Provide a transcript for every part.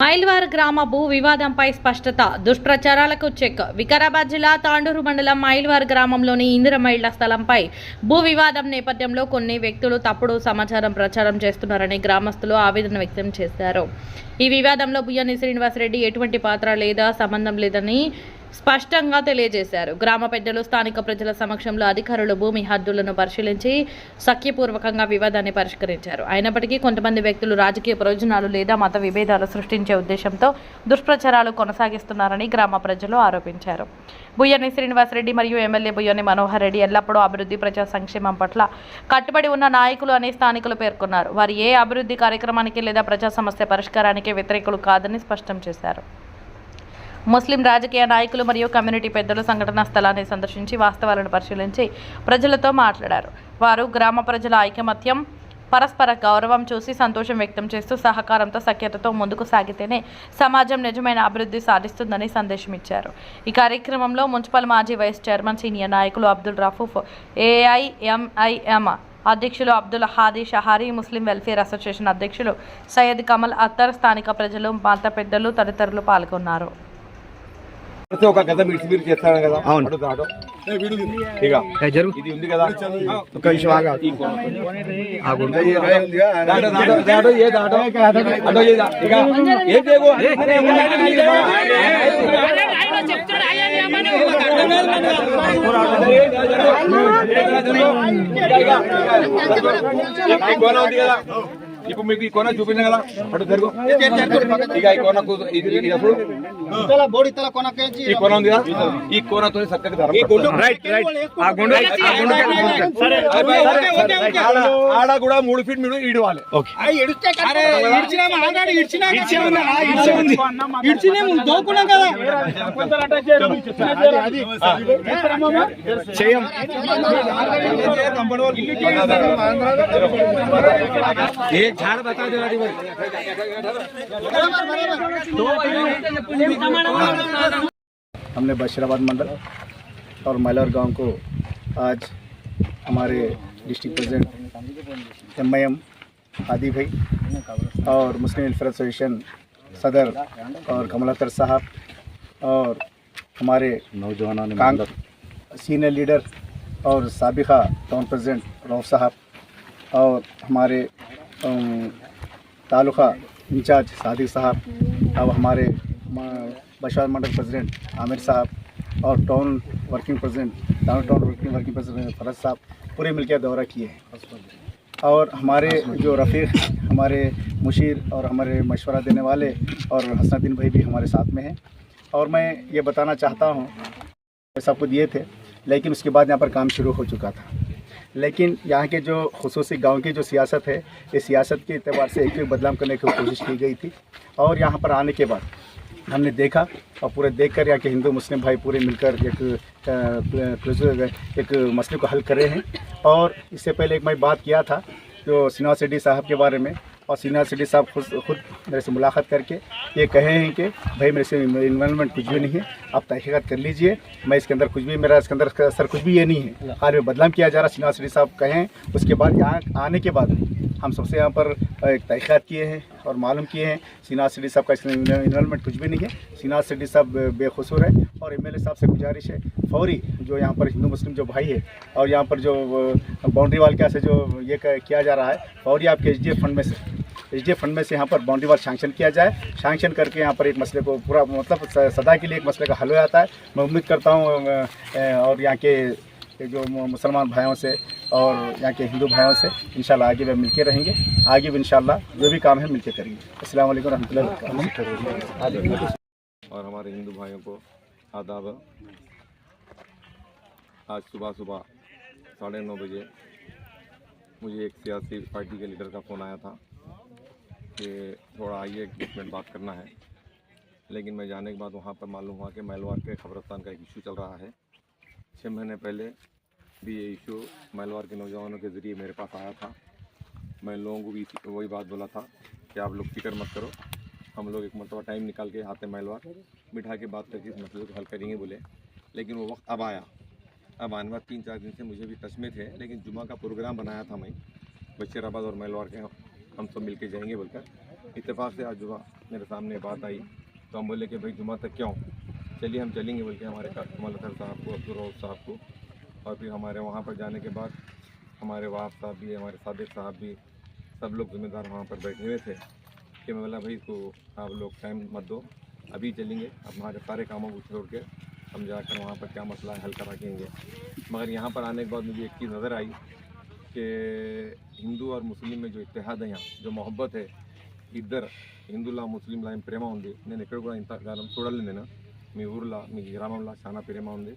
మైల్వార్ గ్రామ భూ వివాదంపై స్పష్టత, దుష్ప్రచారాలకు చెక్. వికారాబాద్ జిల్లా తాండూరు మండలం మైల్వార్ గ్రామంలోని ఇందిరమ్మ ఇళ్ల స్థలంపై భూ వివాదం నేపథ్యంలో కొన్ని వ్యక్తులు తప్పుడు సమాచారం ప్రచారం చేస్తున్నారని గ్రామస్తులు ఆవేదన వ్యక్తం చేశారు. ఈ వివాదంలో బుయ్యని శ్రీనివాసరెడ్డి ఎటువంటి పాత్ర లేదా సంబంధం లేదని స్పష్టంగా తెలియజేశారు. గ్రామ పెద్దలు స్థానిక ప్రజల సమక్షంలో అధికారులు భూమి హద్దులను పరిశీలించి సఖ్యపూర్వకంగా వివాదాన్ని పరిష్కరించారు. అయినప్పటికీ కొంతమంది వ్యక్తులు రాజకీయ ప్రయోజనాలు లేదా మత విభేదాలు సృష్టించే ఉద్దేశంతో దుష్ప్రచారాలు కొనసాగిస్తున్నారని గ్రామ ప్రజలు ఆరోపించారు. బుయ్యని శ్రీనివాసరెడ్డి మరియు ఎమ్మెల్యే బుయ్యని మనోహర్ రెడ్డి ఎల్లప్పుడూ అభివృద్ధి, ప్రజా సంక్షేమం పట్ల కట్టుబడి ఉన్న నాయకులు అని స్థానికులు పేర్కొన్నారు. వారు ఏ అభివృద్ధి కార్యక్రమానికి లేదా ప్రజా సమస్య పరిష్కారానికి వ్యతిరేకులు కాదని స్పష్టం చేశారు. ముస్లిం రాజకీయ నాయకులు మరియు కమ్యూనిటీ పెద్దలు సంఘటనా స్థలాన్ని సందర్శించి వాస్తవాలను పరిశీలించి ప్రజలతో మాట్లాడారు. వారు గ్రామ ప్రజల ఐకమత్యం, పరస్పర గౌరవం చూసి సంతోషం వ్యక్తం చేస్తూ సహకారంతో, సఖ్యతతో ముందుకు సాగితేనే సమాజం నిజమైన అభివృద్ధి సాధిస్తుందని సందేశం ఇచ్చారు. ఈ కార్యక్రమంలో మున్సిపల్ మాజీ వైస్ చైర్మన్, సీనియర్ నాయకులు అబ్దుల్ రఫూఫ్, AIMIM అధ్యక్షులు Abdul Hadi Shahari, Muslim welfare association అధ్యక్షులు సయ్యద్ కమల్ అత్తర్, స్థానిక ప్రజలు, మత పెద్దలు తదితరులు పాల్గొన్నారు. ఒక గత మీరు చేస్తాను కదా, ఇది ఉంది కదా, ఒక విషయం ఇప్పుడు మీకు ఈ కోన చూపించిన కదా, అటు జరుగు. ఇక ఈ కోనకు అప్పుడు ఈ కోన ఉంది కదా, ఈ కోనతో చక్కగా ఆడ కూడా 3 ఫీట్ మీరు ఈడవాలి. झाड़ बता दे हमने बशीराबाद मंडल और मैलवार गांव को आज हमारे डिस्ट्रिक्ट प्रेसिडेंट MIM हादी भाई और मुस्लिम वेलफेयर एसोसिएशन सदर और कमलातर साहब और हमारे नौजवान सीनियर लीडर और साबिका टाउन प्रेसिडेंट रऊफ साहब और हमारे तालुका इंचार्ज सादिक साहब और हमारे बशीराबाद मंडल प्रेसिडेंट आमिर साहब और town working president town working president फरज साहब पूरे मिलकर दौरा किए हैं। और हमारे जो रफ़ीक, हमारे मुशीर और हमारे मशवरा देने वाले और हसनुद्दीन भाई भी हमारे साथ में हैं। और मैं ये बताना चाहता हूँ, सब कुछ दिए थे लेकिन उसके बाद यहाँ पर काम शुरू हो चुका था। लेकिन यहाँ के जो खुसूसी गांव की जो सियासत है, इस सियासत के एतबार से एक बदलाव करने की कोशिश की गई थी। और यहाँ पर आने के बाद हमने देखा और पूरे देखकर यहाँ के हिंदू मुस्लिम भाई पूरे मिलकर एक मसले को हल कर रहे हैं। और इससे पहले एक मैं बात किया था जो श्रीनिवासरेड्डी साहब के बारे में, और श्रीनिवासरेड्डी साहब खुद मेरे से मुलाकात करके ये कहे हैं कि भाई मेरे से इन्वॉल्वमेंट कुछ भी नहीं है, आप तहकीकात कर लीजिए, मैं इसके अंदर कुछ भी, मेरा इसके अंदर सर कुछ भी ये नहीं है, हाल में बदलाव किया जा रहा। श्रीनिवासरेड्डी साहब कहें, उसके बाद यहाँ आने के बाद हम सबसे यहाँ पर एक तहकीकात किए हैं और मालूम किए हैं श्रीनिवासरेड्डी साहब का इसमें इन्वॉल्वमेंट कुछ भी नहीं है। श्रीनिवासरेड्डी साहब बेखसूर है। और MLA साहब से गुजारिश है, फौरी जो यहाँ पर हिंदू मुस्लिम जो भाई है और यहाँ पर जो बाउंड्री वाल क्या से जो ये किया जा रहा है, फौरी आपके HDF फंड में से यहाँ पर बाउंड्री वाल सैंक्शन किया जाए। सैंक्शन करके यहाँ पर एक मसले को पूरा मतलब सदा के लिए एक मसले का हल हो जाता है। मैं उम्मीद करता हूँ और यहाँ के जो मुसलमान भाइयों से और यहाँ के हिंदू भाइयों से इंशाल्लाह आगे वे मिलके रहेंगे, आगे भी इंशाल्लाह जो भी काम है मिलके करेंगे। अस्सलाम वालेकुम रहमतुल्लाहि व बरकातहू। और हमारे हिंदू भाइयों को आदाब। आज सुबह 9:30 बजे मुझे एक सियासी पार्टी के लीडर का फ़ोन आया था कि थोड़ा आइए एक मिनट बात करना है। लेकिन मैं जाने के बाद वहाँ पर मालूम हुआ कि मैलवार के खबरस्तान का एक इशू चल रहा है। 6 महीने पहले भी ये इशू मैलवार के नौजवानों के ज़रिए मेरे पास आया था। मैं लोगों को भी वही बात बोला था कि आप लोग फिक्र मत करो, हम लोग एक मरतबा टाइम निकाल के आते मैलवार, बिठा के बात करके इस मसले को हल करेंगे बोले। लेकिन वो वक्त अब आया। अब आने बाद 3-4 दिन से मुझे भी टच में थे, लेकिन जुमा का प्रोग्राम बनाया था मैं बशीराबाद और मैलवार के हम सब मिलके जाएंगे बोलकर। इत्तेफाक से आज जुमा मेरे सामने बात आई तो हम बोले कि भाई जुमा तक क्यों, चलिए हम चलेंगे बोल के हमारे कमल अतर साहब को, अब्दुल रऊफ साहब को, और फिर हमारे वहाँ पर जाने के बाद हमारे वहाब साहब भी, हमारे सादिक साहब भी, सब लोग जिम्मेदार वहाँ पर बैठे हुए थे कि मैं बोला भाई तो आप लोग टाइम मत दो, अभी चलेंगे, अब हमारे सारे कामों को छोड़ के हम जाकर वहाँ पर क्या मसला है हल करा केंगे। मगर यहाँ पर आने के बाद मुझे एक चीज़ नज़र आई कि हिंदू और मुस्लिम में जो इत्तेहाद है, यहाँ जो मोहब्बत है, ఇద్దరు హిందువుల ముస్లింల ఏం ప్రేమ ఉంది. నేను ఎక్కడ కూడా ఇంతకాలం చూడలేదు. నేను మీ ఊర్లో మీ గ్రామంలో చాలా ప్రేమ ఉంది.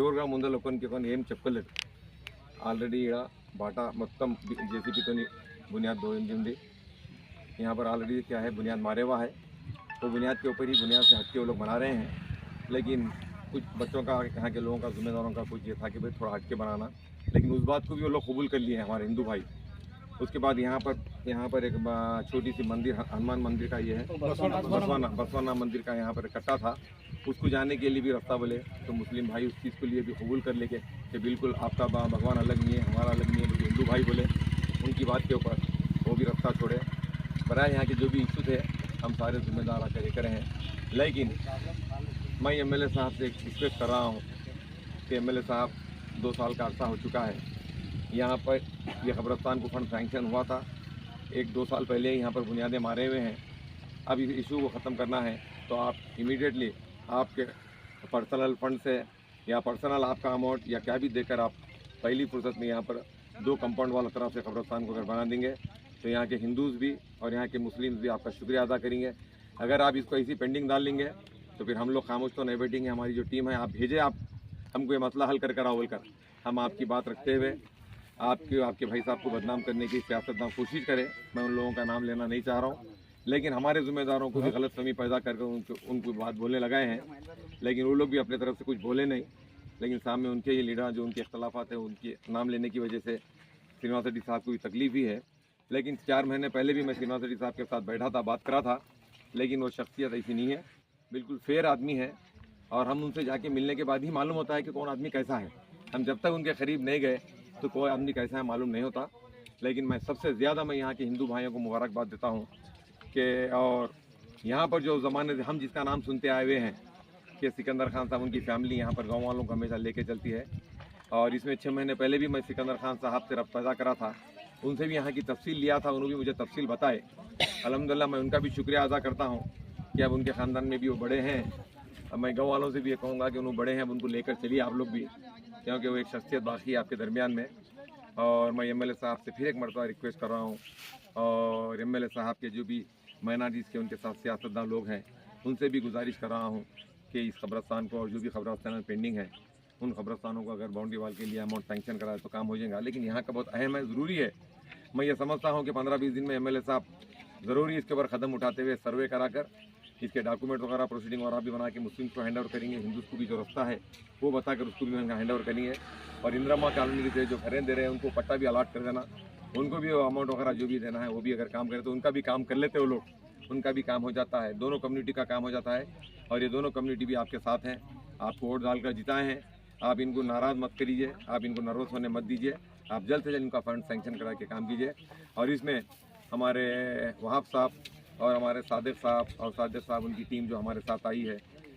ఎవరుగా ముందర ఒకరికి కొన్ని ఏం చెప్పలేదు. ఆల్రెడీ ఇక్కడ బాటా మొత్తం जेसीबी तो बुनियाद दो ఉంది. यहाँ पर ऑलरेडी क्या है बुनियाद मारे हुआ है, वो बुनियाद के ऊपर ही बुनियाद से हट के वो लोग बना रहे हैं. लेकिन कुछ बच्चों का, यहाँ के लोगों का, जिम्मेदारों का कुछ ये था कि भाई थोड़ा हट के बनाना, लेकिन उस बात को भी वो लोग कबूल कर लिए हैं हमारे हिंदू भाई. उसके बाद यहाँ पर एक छोटी सी मंदिर, हनुमान मंदिर का ये है, बसवाना मंदिर का यहाँ पर कट्टा था, उसको जाने के लिए भी रास्ता बोले तो मुस्लिम भाई उस चीज़ के लिए भी कबूल कर लेके कि बिल्कुल आपका भगवान अलग नहीं है, हमारा अलग नहीं है. मुझे हिंदू भाई बोले, उनकी बात के ऊपर वो भी रास्ता छोड़े. बराए यहाँ के जो भी इशू थे हम सारे जिम्मेदार आकर करे हैं. लेकिन मैं एमएलए साहब से रिक्वेस्ट कर रहा हूँ कि एमएलए साहब 2 साल का अर्सा हो चुका है, यहाँ पर ये कब्रस्तान को फंड सैंक्शन हुआ था 1-2 साल पहले ही यहाँ पर बुनियादें मारे हुए हैं. अब इस इशू को ख़त्म करना है तो आप इमीडिएटली आपके पर्सनल फंड से या पर्सनल आपका अमाउंट या क्या भी देकर आप पहली फुर्सत में यहाँ पर 2 कंपाउंड वाला तरफ से कब्रस्तान को अगर बना देंगे तो यहाँ के हिंदूज़ भी और यहाँ के मुस्लिम्स भी आपका शुक्रिया अदा करेंगे. अगर आप इसको ऐसी पेंडिंग डाल लेंगे तो फिर हम लोग खामोश तो नहीं बैठेंगे. हमारी जो टीम है आप भेजें, आप हमको ये मसला हल कर आओ बोलकर हम आपकी बात रखते हुए आपके भाई साहब को बदनाम करने की सियासतदान कोशिश करें. मैं उन लोगों का नाम लेना नहीं चाह रहा हूँ, लेकिन हमारे ज़िम्मेदारों को भी गलतफहमी पैदा करके उनको बात बोलने लगाए हैं. लेकिन वो लोग भी अपनी तरफ से कुछ बोले नहीं, लेकिन सामने उनके ये लीडर जो उनके अख्तलाफात हैं उनके नाम लेने की वजह से श्रीनिवास रेड्डी साहब को भी तकलीफ ही है. लेकिन 4 महीने पहले भी मैं श्रीनिवास रेड्डी साहब के साथ बैठा था, बात करा था, लेकिन वो शख्सियत ऐसी नहीं है, बिल्कुल फेयर आदमी है. और हम उनसे जाके मिलने के बाद ही मालूम होता है कि कौन आदमी कैसा है. हम जब तक उनके करीब नहीं गए तो कोई आदमी कैसा है मालूम नहीं होता. लेकिन मैं सबसे ज़्यादा मैं यहाँ के हिंदू भाइयों को मुबारकबाद देता हूँ कि और यहाँ पर जो ज़माने से हम जिसका नाम सुनते आए हुए हैं कि सिकंदर खान साहब, उनकी फैमिली यहाँ पर गाँव वालों को हमेशा लेके चलती है. और इसमें 6 महीने पहले भी मैं सिकंदर खान साहब से रब्ता पैदा करा था, उनसे भी यहाँ की तफसील लिया था, उन्होंने भी मुझे तफसील बताए. अल्हम्दुलिल्लाह मैं उनका भी शुक्रिया अदा करता हूँ कि अब उनके ख़ानदान में भी वो बड़े हैं. अब मैं गाँव वालों से भी ये कहूँगा कि उन्होंने बड़े हैं, अब उनको लेकर चलिए आप लोग भी, क्योंकि वो एक शख्सियत बाकी है आपके दरमियान में. और मैं एमएलए साहब से फिर एक मरतबा रिक्वेस्ट कर रहा हूँ, और एमएलए साहब के जो भी माइनॉरिटीज़ के उनके साथ सियासतदान लोग हैं उनसे भी गुजारिश कर रहा हूँ कि इस कब्रस्तान को और जो भी कब्रस्तान में पेंडिंग है उन कब्रस्तानों को अगर बाउंड्री वाल के लिए अमाउंट सैंक्शन कराए तो काम हो जाएगा. लेकिन यहाँ का बहुत अहम है, ज़रूरी है. मैं ये समझता हूँ कि 15-20 दिन में एमएलए साहब ज़रूरी इसके ऊपर कदम उठाते हुए सर्वे करा कर इसके डॉक्यूमेंट वगैरह प्रोसीडिंग वगैरह भी बना के मुस्लिम को हैंड ओवर करेंगे, हिंदूज़ को भी जो रास्ता है वो बताकर उसको भी हैंड ओवर करेंगे. और इंदिरा कॉलोनी के जो घरें दे रहे हैं उनको पट्टा भी अलाट कर देना, उनको भी अमाउंट वगैरह जो भी देना है वो भी अगर काम करें तो उनका भी काम कर लेते वो लोग, उनका भी काम हो जाता है, दोनों कम्युनिटी का काम हो जाता है. और ये दोनों कम्युनिटी भी आपके साथ हैं, आपको वोट डालकर जिताए हैं. आप इनको नाराज़ मत करिए, आप इनको नर्वस होने मत दीजिए, आप जल्द से जल्द इनका फंड सैंक्शन करा के काम कीजिए. और इसमें हमारे वहाब साहब और हमारे सादिक साहब उनकी टीम जो हमारे साथ आई है,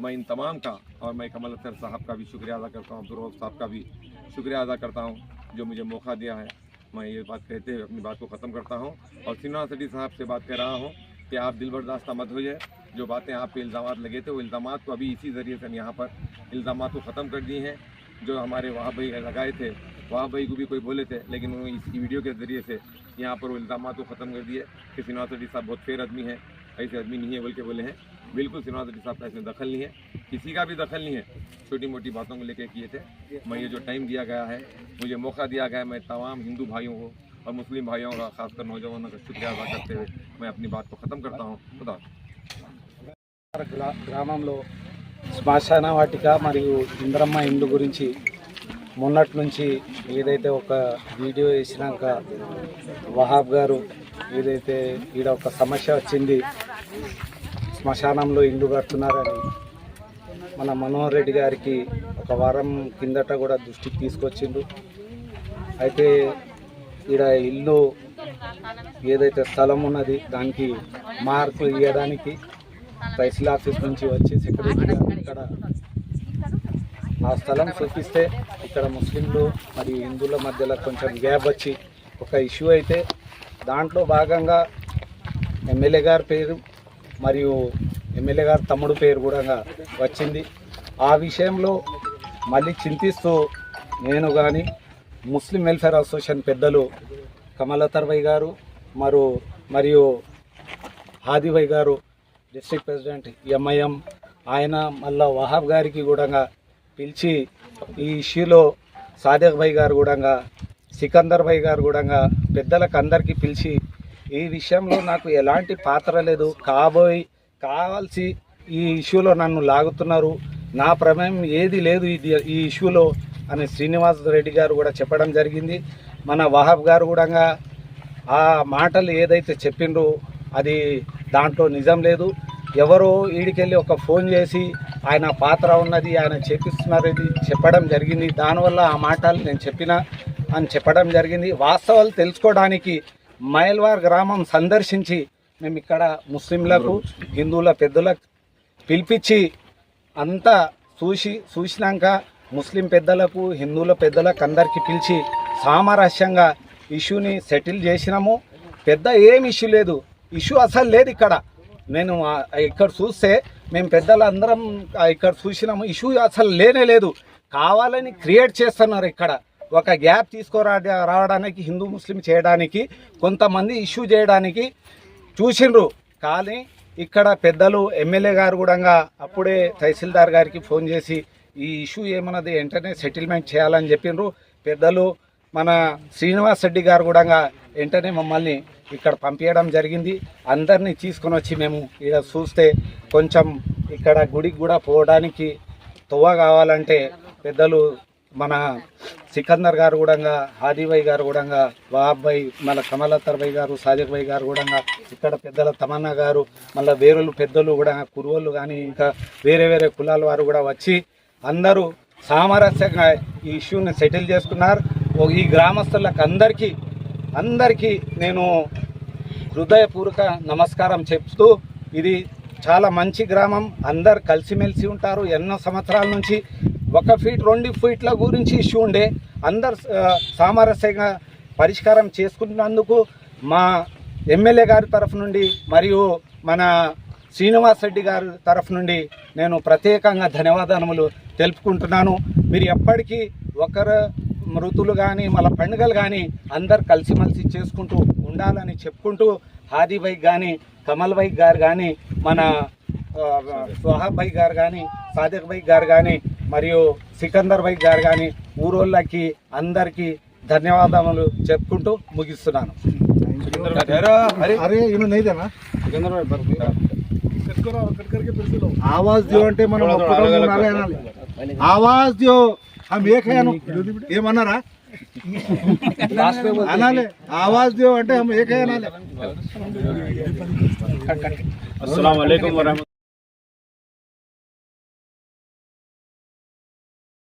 मैं इन तमाम का और मैं कमल अतर साहब का भी शुक्रिया अदा करता हूँ, अब्दुल रऊफ साहब का भी शुक्रिया अदा करता हूँ जो मुझे मौका दिया है. मैं ये बात कहते हुए अपनी बात को ख़त्म करता हूँ और श्रीनिवास रेड्डी साहब से बात कर रहा हूँ कि आप दिल बर्दाश्त मत हो जाए. जो बातें आप पे इल्ज़ामात लगे थे वो इल्ज़ामात को अभी इसी ज़रिए से हम यहाँ पर इल्ज़ामात को ख़त्म कर दिए हैं. जो हमारे वहाब भाई लगाए थे, वहाब भाई को भी कोई बोले थे, लेकिन उन्होंने इस वीडियो के ज़रिए से यहाँ पर वो इल्ज़ामात को ख़त्म कर दिए कि श्रीनिवास रेड्डी साहब बहुत फेयर आदमी है, ऐसे आदमी नहीं है बोल के बोले हैं. बिल्कुल श्रीनिवास रेड्डी साहब का इसमें दखल नहीं है, किसी का भी दखल नहीं है. छोटी मोटी बातों को लेकर किए थे. मैं ये जो टाइम दिया गया है, मुझे मौका दिया गया है, मैं तमाम हिंदू भाइयों को और मुस्लिम भाइयों का, खासकर नौजवानों का शुक्रिया अदा करते हुए मैं अपनी बात को ख़त्म करता हूँ. खुदा. గ్రామంలో శ్మశాన వాటిక మరియు ఇంద్రమ్మ ఇండ్లు గురించి మొన్నటి నుంచి ఏదైతే ఒక వీడియో వేసినాక వహాబ్ గారు ఏదైతే ఈడ ఒక సమస్య వచ్చింది, శ్మశానంలో ఇల్లు కడుతున్నారని మన మనోహర్ రెడ్డి గారికి ఒక వారం కిందట కూడా దృష్టికి తీసుకొచ్చిండు. అయితే ఈడ ఇల్లు ఏదైతే స్థలం ఉన్నది దానికి మార్కులు ఇవ్వడానికి తహసీల్ ఆఫీస్ నుంచి వచ్చి సెక్రటరీ గారు ఇక్కడ ఆ స్థలం చూపిస్తే ఇక్కడ ముస్లింలు మరియు హిందువుల మధ్యలో కొంచెం గ్యాప్ వచ్చి ఒక ఇష్యూ అయితే దాంట్లో భాగంగా ఎమ్మెల్యే గారి పేరు మరియు ఎమ్మెల్యే గారి తమ్ముడు పేరు కూడా వచ్చింది. ఆ విషయంలో మళ్ళీ చింతిస్తూ నేను కానీ ముస్లిం వెల్ఫేర్ అసోసియేషన్ పెద్దలు కమలతర్ భాయ్ గారు మరియు హాదీభాయ్ గారు డిస్ట్రిక్ట్ ప్రెసిడెంట్ ఎంఐఎం ఆయన మళ్ళా వహాబ్ గారికి కూడా పిలిచి ఈ ఇష్యూలో సాదిక్ భాయ్ గారు కూడా సికందర్ భాయ్ గారు కూడా పెద్దలకు అందరికీ పిలిచి ఈ విషయంలో నాకు ఎలాంటి పాత్ర లేదు, కావాల్సి ఈ ఇష్యూలో నన్ను లాగుతున్నారు, నా ప్రమేయం ఏది లేదు ఈ ఇష్యూలో అని శ్రీనివాస్ రెడ్డి గారు కూడా చెప్పడం జరిగింది. మన వహాబ్ గారు కూడా ఆ మాటలు ఏదైతే చెప్పిండ్రో అది దాంట్లో నిజం లేదు. ఎవరో ఈడికెళ్ళి ఒక ఫోన్ చేసి ఆయన పాత్ర ఉన్నది, ఆయన చేపిస్తున్నారు ఇది చెప్పడం జరిగింది. దానివల్ల ఆ మాటలు నేను చెప్పిన అని చెప్పడం జరిగింది. వాస్తవాలు తెలుసుకోవడానికి మైల్వార్ గ్రామం సందర్శించి మేము ఇక్కడ ముస్లింలకు హిందువుల పెద్దలకు పిలిపించి అంతా చూసినాక ముస్లిం పెద్దలకు హిందువుల పెద్దలకు అందరికీ పిలిచి సామరస్యంగా ఇష్యూని సెటిల్ చేసినాము. పెద్ద ఏం ఇష్యూ లేదు, ఇష్యూ అసలు లేదు ఇక్కడ. నేను ఇక్కడ చూస్తే మేము పెద్దలందరం ఇక్కడ చూసినాము, ఇష్యూ అసలు లేనే లేదు. కావాలని క్రియేట్ చేస్తున్నారు ఇక్కడ ఒక గ్యాప్ రావడానికి హిందూ ముస్లిం చేయడానికి కొంతమంది ఇష్యూ చేయడానికి చూసిండ్రు. కానీ ఇక్కడ పెద్దలు ఎమ్మెల్యే గారు కూడా అప్పుడే తహసీల్దార్ గారికి ఫోన్ చేసి ఈ ఇష్యూ ఏమన్నది వెంటనే సెటిల్మెంట్ చేయాలని చెప్పిండ్రు. పెద్దలు మన శ్రీనివాస్ రెడ్డి గారు కూడా వెంటనే మమ్మల్ని ఇక్కడ పంపించడం జరిగింది. అందరినీ తీసుకొని వచ్చి మేము ఇక్కడ చూస్తే కొంచెం ఇక్కడ గుడికి కూడా పోవడానికి తొవ్వ కావాలంటే పెద్దలు మన సికందర్ గారు కూడా హాదీభాయ్ గారు కూడా వహాబ్ భాయ్ మన కమలతర్ భాయ్ గారు సాదిక్ భాయ్ గారు కూడా ఇక్కడ పెద్దల తమన్నా గారు మళ్ళీ వేరేలు పెద్దలు కూడా కురువోళ్ళు కానీ ఇంకా వేరే కులాల వారు కూడా వచ్చి అందరూ సామరస్యంగా ఈ ఇష్యూని సెటిల్ చేసుకున్నారు. ఈ గ్రామస్తులకు అందరికీ నేను హృదయపూర్వక నమస్కారం చెప్తూ ఇది చాలా మంచి గ్రామం, అందరు కలిసిమెలిసి ఉంటారు. ఎన్నో సంవత్సరాల నుంచి 1 ఫీట్ 2 ఫీట్ల గురించి ఇష్యూ ఉండే అందరు సామరస్యంగా పరిష్కారం చేసుకున్నందుకు మా ఎమ్మెల్యే గారి తరఫు నుండి మరియు మన శ్రీనివాస్ రెడ్డి గారి తరఫు నుండి నేను ప్రత్యేకంగా ధన్యవాదాలు తెలుపుకుంటున్నాను. మీరు ఎప్పటికీ ఒకరు మృతులు కానీ మళ్ళీ పండుగలు కానీ అందరు కలిసిమెలిసి చేసుకుంటూ ఉండాలని చెప్పుకుంటూ హాదీభాయ్ కానీ కమల్ భాయ్ గారు కానీ మన వహాబ్ భాయ్ గారు కానీ సాదిక్ భాయ్ గారు కానీ మరియు సికందర్ భాయ్ గారు కానీ ఊరోళ్ళకి అందరికీ ధన్యవాదాలు చెప్పుకుంటూ ముగిస్తున్నాను. आवाज दो అంటే మనం आवाज दो हम एक है ఏమన్నారా అనాలే आवाज दो అంటే हम एक है అనాలే. अस्सलाम वालेकुम